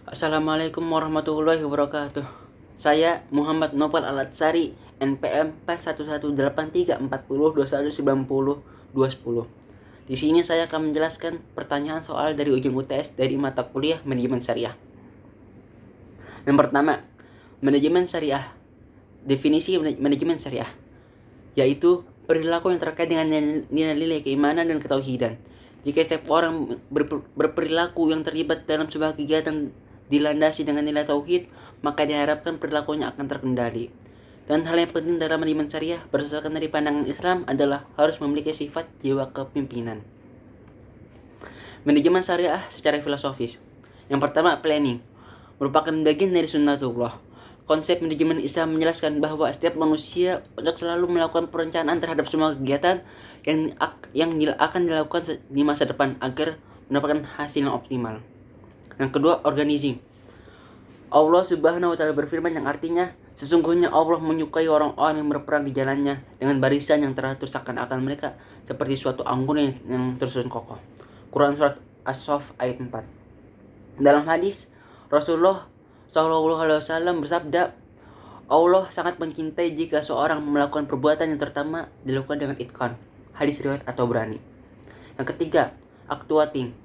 Assalamualaikum warahmatullahi wabarakatuh. Saya Muhammad Nopal Alatsari, NPM 411834021902010. Di sini saya akan menjelaskan pertanyaan soal dari ujian UTS dari mata kuliah Manajemen Syariah. Yang pertama, Manajemen Syariah. Definisi manajemen syariah yaitu perilaku yang terkait dengan nilai-nilai keimanan dan ketauhidan. Jika setiap orang berperilaku yang terlibat dalam sebuah kegiatan dilandasi dengan nilai tauhid, maka diharapkan perilakunya akan terkendali. Dan hal yang penting dalam manajemen syariah berdasarkan dari pandangan Islam adalah harus memiliki sifat jiwa kepemimpinan. Manajemen syariah secara filosofis. Yang pertama, planning merupakan bagian dari sunnatullah. Konsep manajemen Islam menjelaskan bahwa setiap manusia untuk selalu melakukan perencanaan terhadap semua kegiatan yang akan dilakukan di masa depan agar mendapatkan hasil yang optimal. Yang kedua, organizing. Allah Subhanahu wa taala berfirman yang artinya, sesungguhnya Allah menyukai orang-orang yang berperang di jalannya dengan barisan yang teratur seakan-akan mereka seperti suatu anggun yang tersusun kokoh. Quran surat As-Saff ayat 4. Dalam hadis, Rasulullah SAW bersabda, Allah sangat mencintai jika seorang melakukan perbuatan yang terutama dilakukan dengan itqan, hadis riwayat atau berani. Yang ketiga, actuating,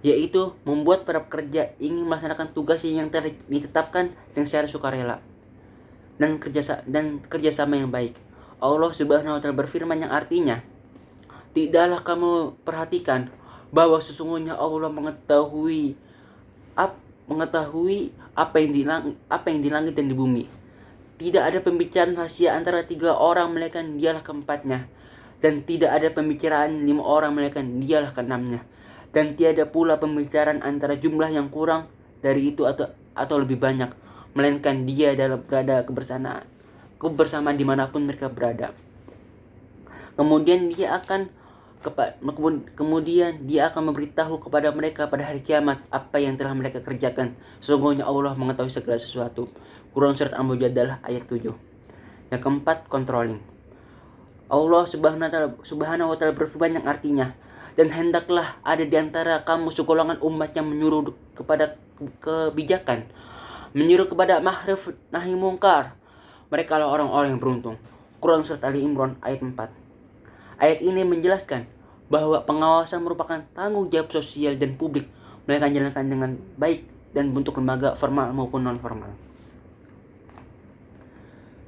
yaitu membuat para pekerja ingin melaksanakan tugas yang ditetapkan dengan secara sukarela dan kerjasama yang baik. Allah Subhanahu wa taala berfirman yang artinya, tidaklah kamu perhatikan bahwa sesungguhnya Allah mengetahui apa yang di langit dan di bumi. Tidak ada pembicaraan rahasia antara 3 orang melainkan dialah keempatnya, dan tidak ada pembicaraan 5 orang melainkan dialah keenamnya, dan tiada pula pembicaraan antara jumlah yang kurang dari itu atau lebih banyak, melainkan dia dalam berada kebersamaan dimanapun mereka berada. Kemudian dia akan memberitahu kepada mereka pada hari kiamat apa yang telah mereka kerjakan. Sesungguhnya Allah mengetahui segala sesuatu. Quran surat Al-Mujadalah ayat 7. Yang keempat, controlling. Allah Subhanahu wa taala berfirman yang artinya, dan hendaklah ada di antara kamu segolongan umat yang menyuruh kepada kebijakan, menyuruh kepada ma'ruf nahi mungkar. Mereka adalah orang-orang yang beruntung. Quran surat Ali Imran ayat 4. Ayat ini menjelaskan bahwa pengawasan merupakan tanggung jawab sosial dan publik, mereka jalankan dengan baik dan bentuk lembaga formal maupun non formal.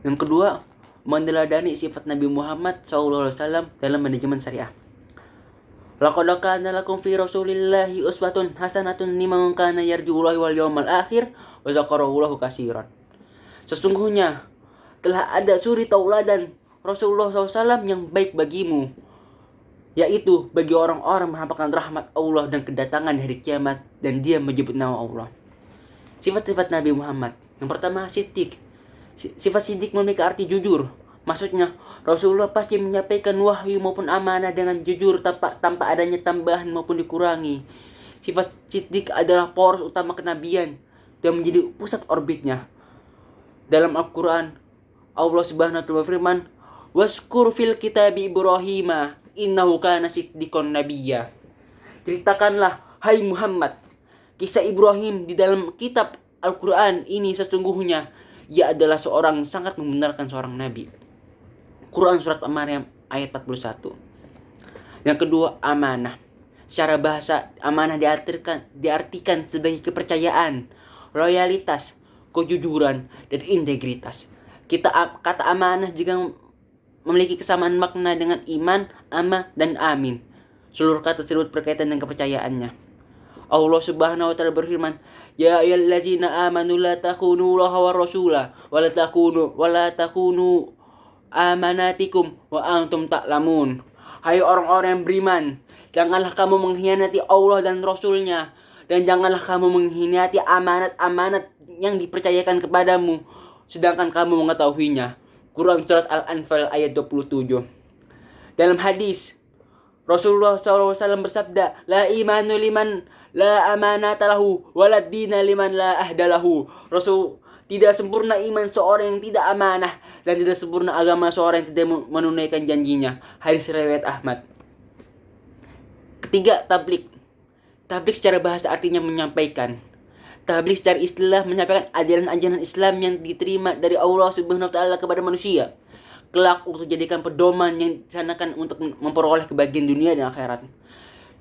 Yang kedua, meneladani sifat Nabi Muhammad SAW dalam manajemen syariah. Laqad kana lakum fi Rasulillahi uswatun hasanatun liman kana yarjullaha wal yawmal akhir wa dzakarallaha katsiran. Sesungguhnya telah ada suri tauladan Rasulullah SAW yang baik bagimu, yaitu bagi orang-orang mengharapkan rahmat Allah dan kedatangan hari kiamat, dan dia menyebut nama Allah. Sifat-sifat Nabi Muhammad. Yang pertama, siddiq. Sifat siddiq memiliki arti jujur. Maksudnya, Rasulullah pasti menyampaikan wahyu maupun amanah dengan jujur tanpa adanya tambahan maupun dikurangi. Sifat siddiq adalah poros utama kenabian dan menjadi pusat orbitnya. Dalam Al-Quran, Allah Subhanahu wa taala berfirman, "Waskur fil kitabi Ibrahim, innahu kana siddiqon nabiyya." Ceritakanlah, hai Muhammad, kisah Ibrahim di dalam kitab Al-Quran ini, sesungguhnya ia adalah seorang sangat membenarkan seorang nabi. Quran surat Maryam ayat 41. Yang kedua, amanah. Secara bahasa, amanah diartikan sebagai kepercayaan, loyalitas, kejujuran, dan integritas. Kata amanah juga memiliki kesamaan makna dengan iman, amah, dan amin. Seluruh kata tersebut berkaitan dengan kepercayaannya. Allah Subhanahu wa taala berfirman, "Ya ayyuhallazina amanu la takhunu Allaha wa rasulahu wa la takhunu amanatikum wa antum ta'lamun." Hai orang-orang yang beriman, janganlah kamu mengkhianati Allah dan Rasulnya, dan janganlah kamu mengkhianati amanat-amanat yang dipercayakan kepadamu sedangkan kamu mengetahuinya. Quran surat Al-Anfal ayat 27. Dalam hadis, Rasulullah SAW bersabda, "La imanu liman la amanata lahu, walad dina liman la ahdalahu." Tidak sempurna iman seorang yang tidak amanah, dan tidak sempurna agama seorang yang tidak menunaikan janjinya. Hadis riwayat Ahmad. Ketiga, tablik. Tablik secara bahasa artinya menyampaikan. Tabligh secara istilah menyampaikan ajaran-ajaran Islam yang diterima dari Allah Subhanahu wa taala kepada manusia. Kelak untuk jadikan pedoman yang disanakan untuk memperoleh kebahagiaan dunia dan akhirat.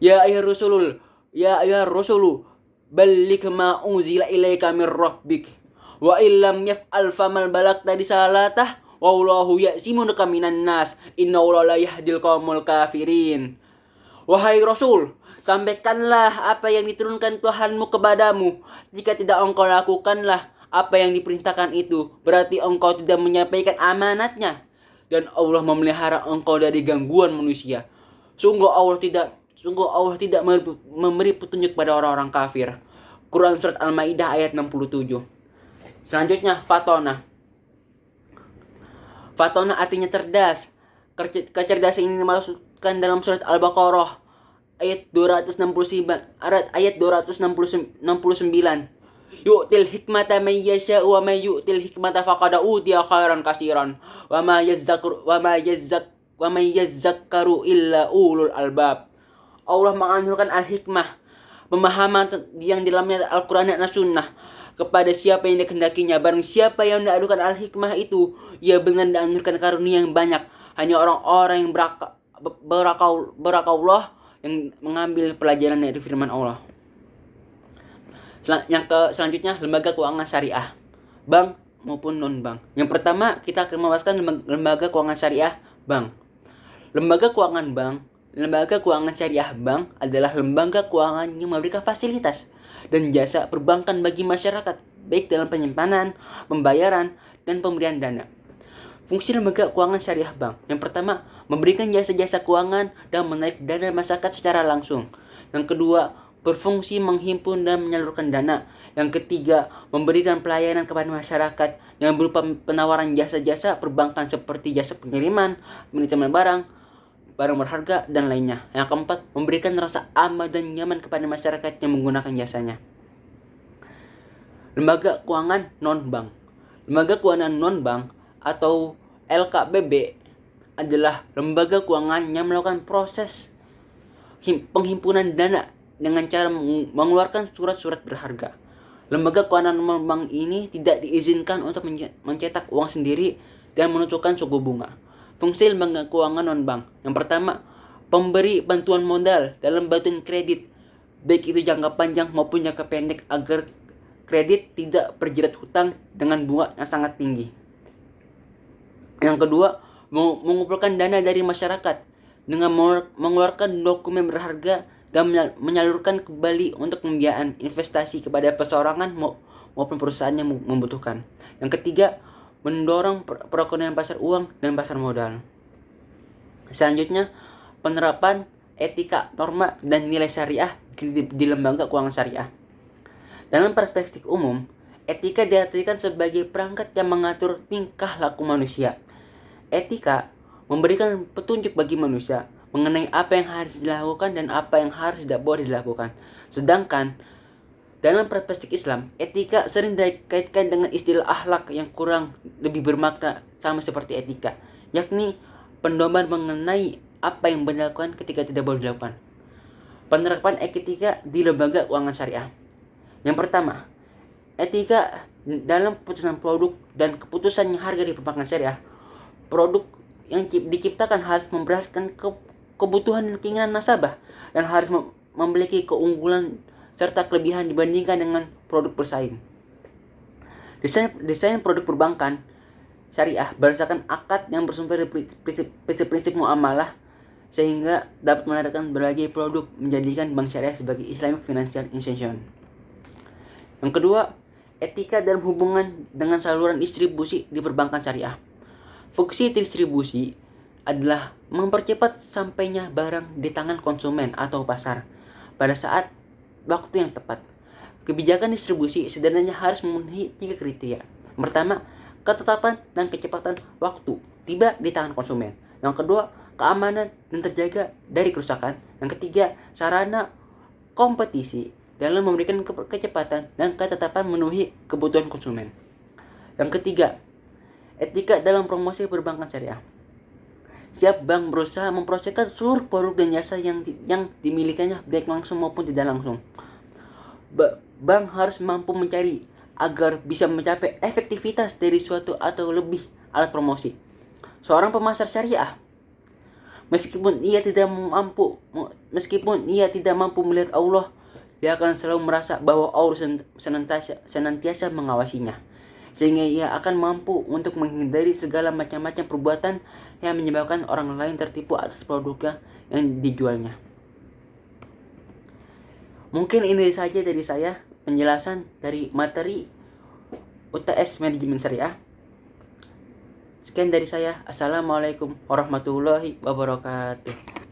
Ya ayuhar rasulul, ya ayuhar rasulu, balligh ma unzila ilaika mir rabbik. Wa illam yaf'al famal balagta risalatah wallahu ya'simuka minan nas. Innallaha la yahdil qaumul kafirin. Wahai Rasul, sampaikanlah apa yang diturunkan Tuhanmu kepadamu. Jika tidak engkau lakukanlah apa yang diperintahkan itu, berarti engkau tidak menyampaikan amanatnya. Dan Allah memelihara engkau dari gangguan manusia. Sungguh Allah tidak memberi petunjuk pada orang-orang kafir. Quran Surat Al-Ma'idah ayat 67. Selanjutnya, Fatona. Fatona artinya cerdas. Kecerdasan ini dimaksudkan dalam surat Al-Baqarah ayat 269. Yu'til hikmata may yasha wa may yu'til hikmata faqad utiya khairan katsiran wa may yazzakkaru illa ulul albab. Allah menganugerahkan al-hikmah, pemahaman yang di dalamnya Al-Qur'an dan As-Sunnah kepada siapa yang dikehendakinya. Barang siapa yang mengadukan al-hikmah itu, ia benar dianugerahkan karunia yang banyak. Hanya orang-orang yang berakallah yang mengambil pelajaran dari firman Allah. Selanjutnya, lembaga keuangan syariah, bank maupun non-bank. Yang pertama, kita akan membahaskan lembaga keuangan syariah bank. Lembaga keuangan syariah bank adalah lembaga keuangan yang memberikan fasilitas dan jasa perbankan bagi masyarakat, baik dalam penyimpanan, pembayaran, dan pemberian dana. Fungsi lembaga keuangan syariah bank. Yang pertama, memberikan jasa-jasa keuangan dan menarik dana masyarakat secara langsung. Yang kedua, berfungsi menghimpun dan menyalurkan dana. Yang ketiga, memberikan pelayanan kepada masyarakat yang berupa penawaran jasa-jasa perbankan seperti jasa pengiriman, penitipan barang berharga, dan lainnya. Yang keempat, memberikan rasa aman dan nyaman kepada masyarakat yang menggunakan jasanya. Lembaga keuangan non-bank. Lembaga keuangan non-bank atau LKBB adalah lembaga keuangan yang melakukan proses penghimpunan dana dengan cara mengeluarkan surat-surat berharga. Lembaga keuangan non-bank ini tidak diizinkan untuk mencetak uang sendiri dan menentukan suku bunga. Fungsi lembaga keuangan non-bank. Yang pertama, pemberi bantuan modal dalam bantuan kredit, baik itu jangka panjang maupun jangka pendek, agar kredit tidak berjerat hutang dengan bunga yang sangat tinggi. Yang kedua, mengumpulkan dana dari masyarakat dengan mengeluarkan dokumen berharga dan menyalurkan kembali untuk pembiayaan investasi kepada perseorangan maupun perusahaan yang membutuhkan. Yang ketiga, mendorong perekonomian pasar uang dan pasar modal. Selanjutnya, penerapan etika, norma, dan nilai syariah di lembaga keuangan syariah. Dalam perspektif umum, etika diartikan sebagai perangkat yang mengatur tingkah laku manusia. Etika memberikan petunjuk bagi manusia mengenai apa yang harus dilakukan dan apa yang harus tidak boleh dilakukan. Sedangkan dalam perspektif Islam, etika sering dikaitkan dengan istilah akhlak yang kurang lebih bermakna sama seperti etika, yakni pedoman mengenai apa yang boleh dilakukan ketika tidak boleh dilakukan. Penerapan etika di lembaga keuangan syariah. Yang pertama, etika dalam keputusan produk dan keputusan yang harga di perbankan syariah. Produk yang diciptakan harus memperhatikan kebutuhan dan keinginan nasabah dan harus memiliki keunggulan serta kelebihan dibandingkan dengan produk bersaing. Desain produk perbankan syariah berdasarkan akad yang bersumber dari prinsip-prinsip muamalah sehingga dapat menarikkan berbagai produk menjadikan bank syariah sebagai Islamic Financial Institution. Yang kedua, etika dalam hubungan dengan saluran distribusi di perbankan syariah. Fungsi distribusi adalah mempercepat sampainya barang di tangan konsumen atau pasar pada saat waktu yang tepat. Kebijakan distribusi sebenarnya harus memenuhi 3 kriteria. Pertama, ketetapan dan kecepatan waktu tiba di tangan konsumen. Yang kedua, keamanan dan terjaga dari kerusakan. Yang ketiga, sarana kompetisi dalam memberikan kecepatan dan ketetapan memenuhi kebutuhan konsumen. Yang ketiga, etika dalam promosi perbankan syariah. Setiap bank berusaha mempromosikan seluruh produk dan jasa yang dimilikinya baik langsung maupun tidak langsung. bank harus mampu mencari agar bisa mencapai efektivitas dari suatu atau lebih alat promosi. Seorang pemasar syariah, meskipun ia tidak mampu melihat Allah, dia akan selalu merasa bahwa Allah senantiasa mengawasinya, sehingga ia akan mampu untuk menghindari segala macam-macam perbuatan yang menyebabkan orang lain tertipu atas produknya yang dijualnya. Mungkin ini saja dari saya penjelasan dari materi UTS Manajemen Syariah. Sekian dari saya. Assalamualaikum warahmatullahi wabarakatuh.